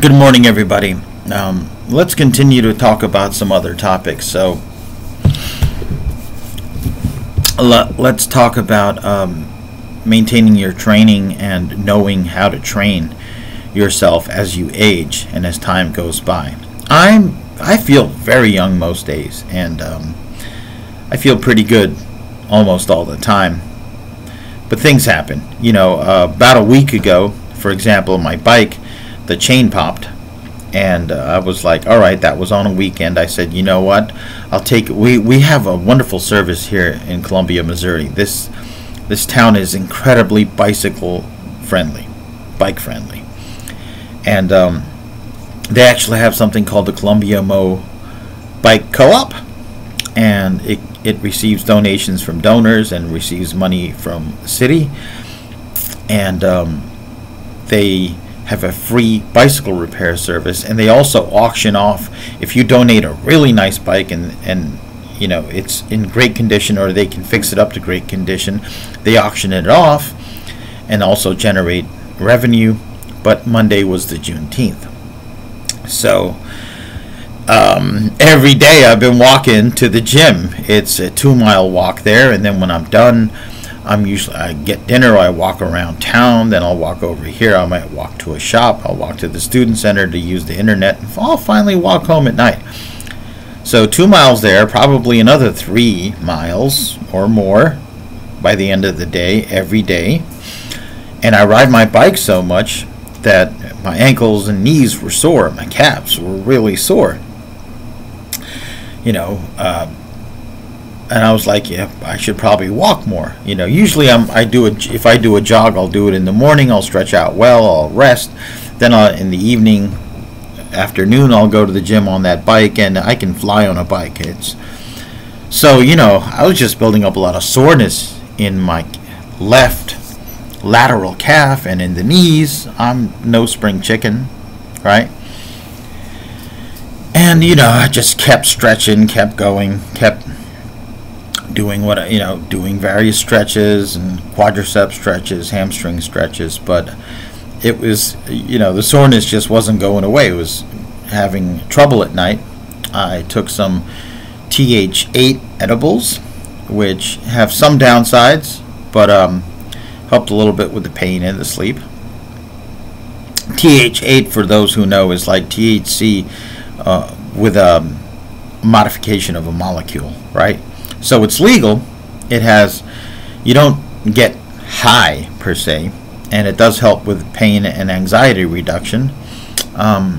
Good morning, everybody. Let's continue to talk about some other topics. So, let's talk about maintaining your training and knowing how to train yourself as you age and as time goes by. I feel very young most days, and I feel pretty good almost all the time. But things happen. About a week ago, for example, my bike, the chain popped, and I was like, all right, that was on a weekend. I said, you know what, I'll take it. We have a wonderful service here in Columbia, Missouri. This town is incredibly bike friendly, and they actually have something called the Columbia Mo Bike Co-op, and it receives donations from donors and receives money from the city, and they have a free bicycle repair service, and they also auction off if you donate a really nice bike and it's in great condition, or they can fix it up to great condition. They auction it off and also generate revenue. But Monday was the Juneteenth, so every day I've been walking to the gym. It's a 2-mile walk there, and then when I'm done, I get dinner, I walk around town, then I'll walk over here, I might walk to a shop, I'll walk to the student center to use the internet, and I'll finally walk home at night. So 2 miles there, probably another 3 miles or more by the end of the day, every day. And I ride my bike so much that my ankles and knees were sore, my calves were really sore. And I was like, yeah, I should probably walk more. Usually if I do a jog, I'll do it in the morning. I'll stretch out well, I'll rest. Then in the evening, afternoon, I'll go to the gym on that bike, and I can fly on a bike. So I was just building up a lot of soreness in my left lateral calf and in the knees. I'm no spring chicken, right? And I just kept stretching, kept going, kept doing doing various stretches and quadricep stretches, hamstring stretches, but it was, the soreness just wasn't going away. It was having trouble at night. I took some TH8 edibles, which have some downsides, but helped a little bit with the pain and the sleep. TH8, for those who know, is like THC with a modification of a molecule, right? So it's legal. You don't get high per se, and it does help with pain and anxiety reduction. But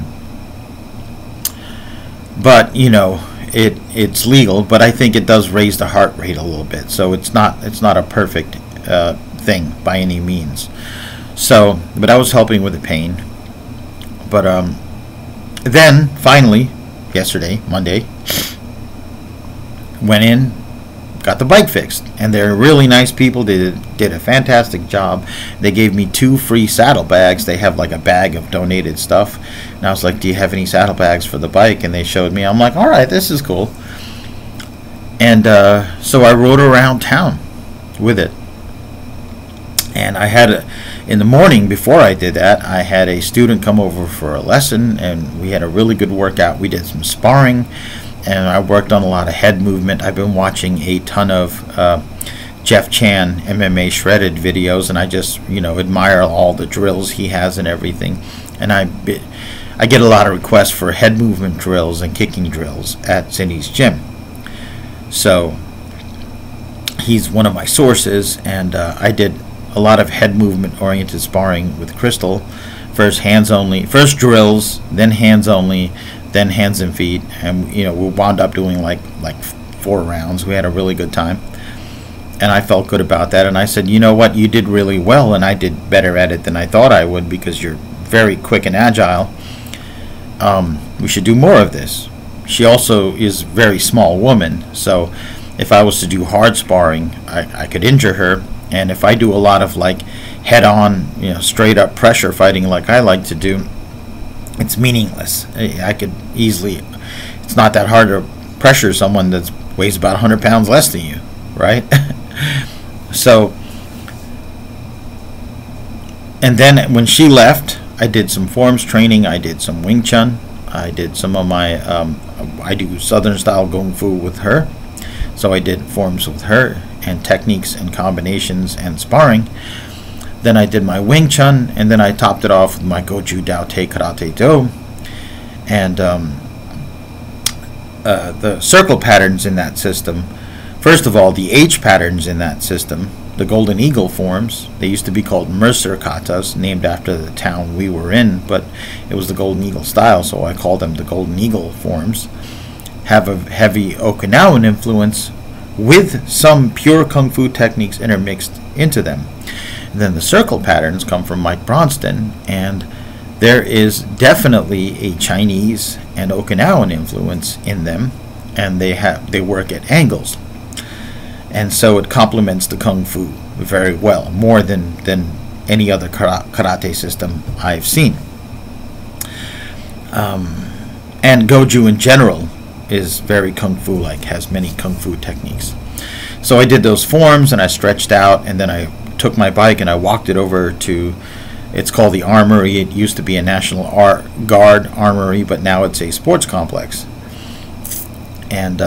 it's legal, but I think it does raise the heart rate a little bit. So it's not a perfect thing by any means. So, but I was helping with the pain. But then finally, yesterday, Monday, went in, got the bike fixed, and they're really nice people. They did a fantastic job. They gave me 2 free saddlebags. They have like a bag of donated stuff, and I was like, do you have any saddlebags for the bike? And they showed me. I'm like, all right, this is cool. And so I rode around town with it, and I had in the morning, before I did that, I had a student come over for a lesson, and we had a really good workout. We did some sparring, and I worked on a lot of head movement. I've been watching a ton of Jeff Chan MMA shredded videos, and I just admire all the drills he has and everything. And I get a lot of requests for head movement drills and kicking drills at Cindy's gym. So he's one of my sources, and I did a lot of head movement oriented sparring with Crystal. First drills, then hands only, then hands and feet, and we wound up doing like 4 rounds. We had a really good time, and I felt good about that. And I said, you know what, you did really well, and I did better at it than I thought I would, because you're very quick and agile. We should do more of this. She also is a very small woman, so if I was to do hard sparring, I could injure her. And if I do a lot of like head-on, straight up pressure fighting like I like to do, it's meaningless. I could easily, it's not that hard to pressure someone that weighs about 100 pounds less than you, right? So, and then when she left, I did some forms training. I did some Wing Chun. I did some of my, I do Southern style Kung Fu with her. So I did forms with her and techniques and combinations and sparring. Then I did my Wing Chun, and then I topped it off with my Goju Dao Te Karate Do. And the circle patterns in that system, first of all, the H patterns in that system, the Golden Eagle forms, they used to be called Mercer katas, named after the town we were in, but it was the Golden Eagle style, so I called them the Golden Eagle forms, have a heavy Okinawan influence with some pure Kung Fu techniques intermixed into them. And then the circle patterns come from Mike Bronston, and there is definitely a Chinese and Okinawan influence in them, and they work at angles. And so it complements the Kung Fu very well, more than any other karate system I've seen. And Goju in general is very Kung Fu-like, has many Kung Fu techniques. So I did those forms, and I stretched out, and then I took my bike and I walked it over to, it's called the Armory. It used to be a National Guard Armory, but now it's a sports complex. And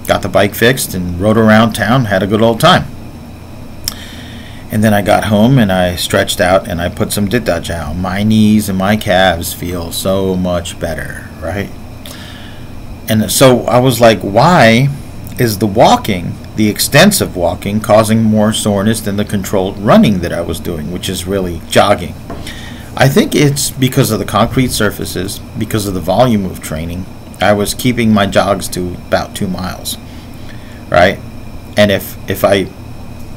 got the bike fixed and rode around town, had a good old time. And then I got home and I stretched out and I put some Ditta Jiao. My knees and my calves feel so much better, right? And so I was like, why is the walking, the extensive walking, causing more soreness than the controlled running that I was doing, which is really jogging? I think it's because of the concrete surfaces, because of the volume of training. I was keeping my jogs to about 2 miles, right? And if I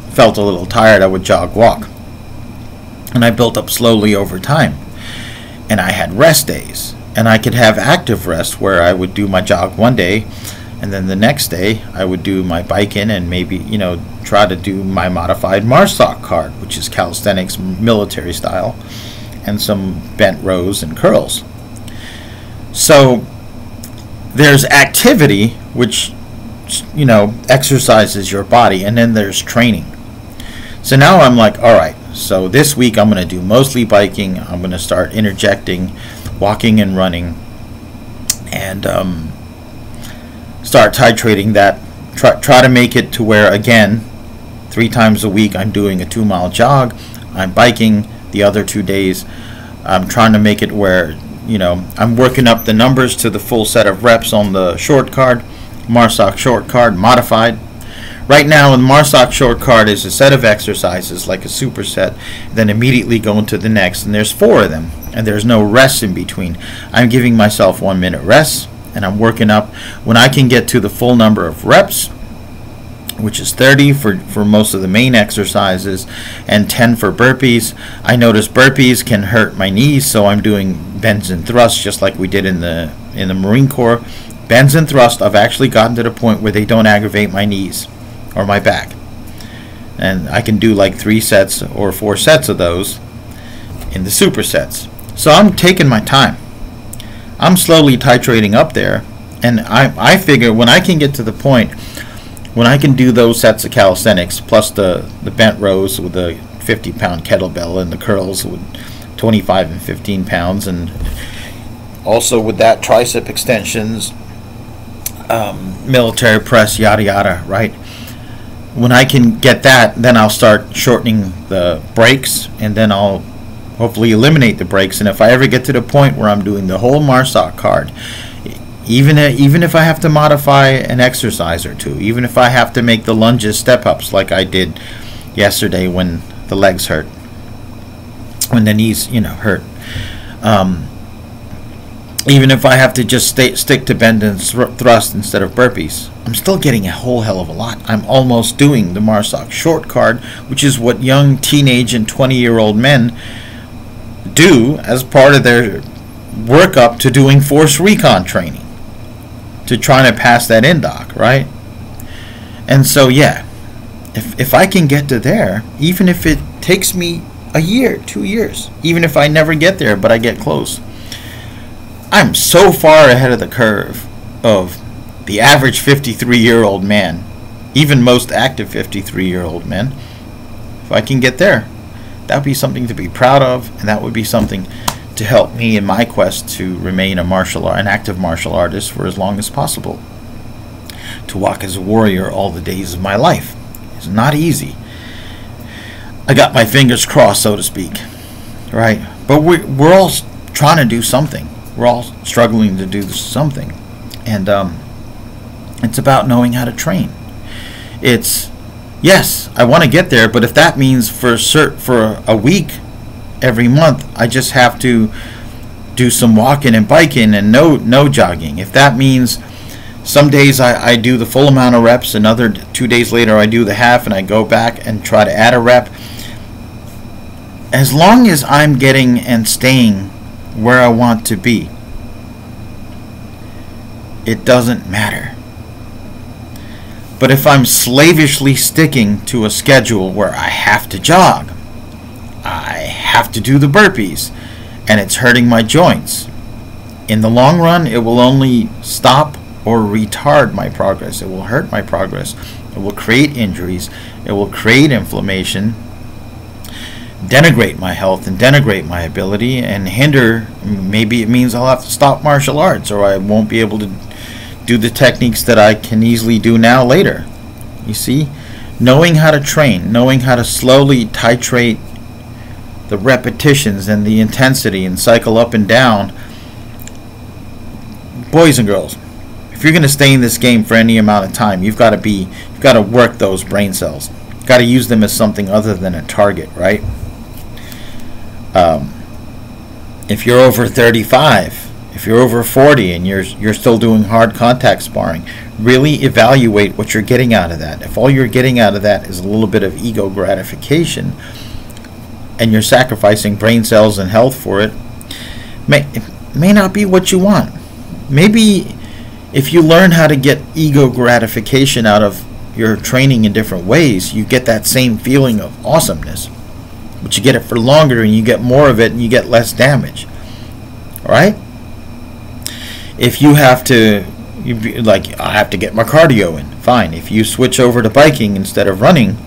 felt a little tired, I would jog walk. And I built up slowly over time. And I had rest days. And I could have active rest where I would do my jog one day, and then the next day I would do my bike in and maybe, try to do my modified MARSOC card, which is calisthenics military style, and some bent rows and curls. So there's activity, which exercises your body, and then there's training. So now I'm like, all right, so this week I'm going to do mostly biking. I'm going to start interjecting walking and running, and start titrating that. Try to make it to where, again, 3 times a week I'm doing a 2-mile jog. I'm biking the other 2 days. I'm trying to make it where I'm working up the numbers to the full set of reps on the short card, MARSOC short card, modified. Right now, the MARSOC short card is a set of exercises, like a superset, then immediately go into the next, and there's 4 of them, and there's no rest in between. I'm giving myself 1 minute rest, and I'm working up. When I can get to the full number of reps, which is 30 for most of the main exercises, and 10 for burpees. I notice burpees can hurt my knees, so I'm doing bends and thrusts just like we did in the Marine Corps. Bends and thrusts, I've actually gotten to the point where they don't aggravate my knees or my back. And I can do like 3 sets or 4 sets of those in the supersets. So I'm taking my time. I'm slowly titrating up there, and I figure when I can get to the point when I can do those sets of calisthenics, plus the bent rows with the 50-pound kettlebell and the curls with 25 and 15 pounds, and also with that tricep extensions, military press, yada yada, right? When I can get that, then I'll start shortening the breaks, and then I'll hopefully eliminate the breaks. And if I ever get to the point where I'm doing the whole MARSOC card, even if I have to modify an exercise or 2, even if I have to make the lunges step-ups like I did yesterday when the legs hurt, when the knees, hurt, even if I have to just stick to bend and thrust instead of burpees, I'm still getting a whole hell of a lot. I'm almost doing the MARSOC short card, which is what young teenage and 20-year-old men do as part of their workup to doing force recon training, to trying to pass that NDOC, right? And so, yeah, if I can get to there, even if it takes me a year, 2 years, even if I never get there but I get close, I'm so far ahead of the curve of the average 53-year-old man, even most active 53-year-old men. If I can get there, that would be something to be proud of, and that would be something to help me in my quest to remain an active martial artist for as long as possible. To walk as a warrior all the days of my life. It's not easy. I got my fingers crossed, so to speak, right? But we're all trying to do something. We're all struggling to do something, and it's about knowing how to train. It's, yes, I want to get there, but if that means for a week every month I just have to do some walking and biking and no jogging, if that means some days I do the full amount of reps, another 2 days later I do the half, and I go back and try to add a rep, as long as I'm getting and staying where I want to be, it doesn't matter. But if I'm slavishly sticking to a schedule where I have to jog, I have to do the burpees, and it's hurting my joints, in the long run it will only stop or retard my progress. It will hurt my progress. It will create injuries. It will create inflammation, denigrate my health and denigrate my ability, and hinder. Maybe it means I'll have to stop martial arts, or I won't be able to do the techniques that I can easily do now later. You see, knowing how to train, knowing how to slowly titrate the repetitions and the intensity and cycle up and down. Boys and girls, if you're going to stay in this game for any amount of time, you've got to work those brain cells. You've got to use them as something other than a target, right? If you're over 35, if you're over 40 and you're still doing hard contact sparring, really evaluate what you're getting out of that. If all you're getting out of that is a little bit of ego gratification, and you're sacrificing brain cells and health for it, it may not be what you want. Maybe if you learn how to get ego gratification out of your training in different ways, you get that same feeling of awesomeness, but you get it for longer and you get more of it and you get less damage. All right? If you have to, I have to get my cardio in, fine. If you switch over to biking instead of running,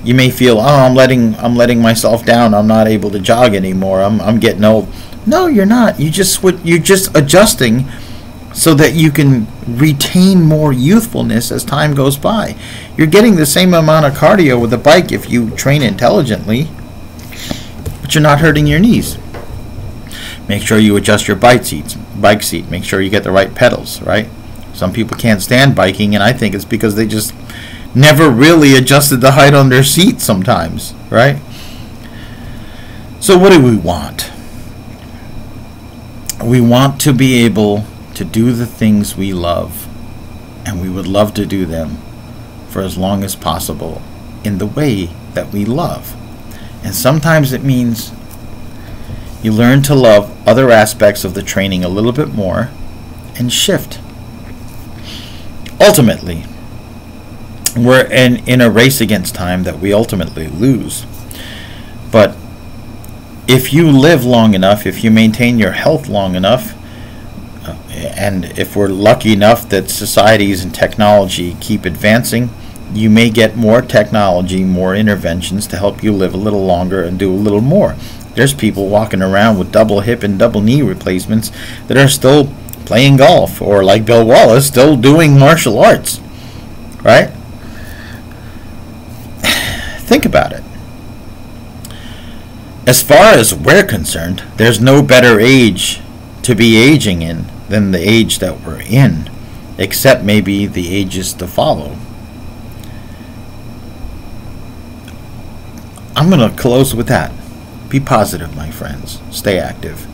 you may feel, I'm letting myself down. I'm not able to jog anymore. I'm getting old. No, you're not. You're just adjusting so that you can retain more youthfulness as time goes by. You're getting the same amount of cardio with a bike if you train intelligently, but you're not hurting your knees. Make sure you adjust your bike seat. Make sure you get the right pedals, right? Some people can't stand biking, and I think it's because they just never really adjusted the height on their seat sometimes, right? So what do we want? We want to be able to do the things we love, and we would love to do them for as long as possible in the way that we love. And sometimes it means you learn to love other aspects of the training a little bit more and shift. Ultimately, we're in a race against time that we ultimately lose. But if you live long enough, if you maintain your health long enough, and if we're lucky enough that societies and technology keep advancing, you may get more technology, more interventions to help you live a little longer and do a little more. There's people walking around with double hip and double knee replacements that are still playing golf, or like Bill Wallace, still doing martial arts, right? Think about it. As far as we're concerned, there's no better age to be aging in than the age that we're in, except maybe the ages to follow. I'm going to close with that. Be positive, my friends. Stay active.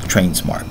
Train smart.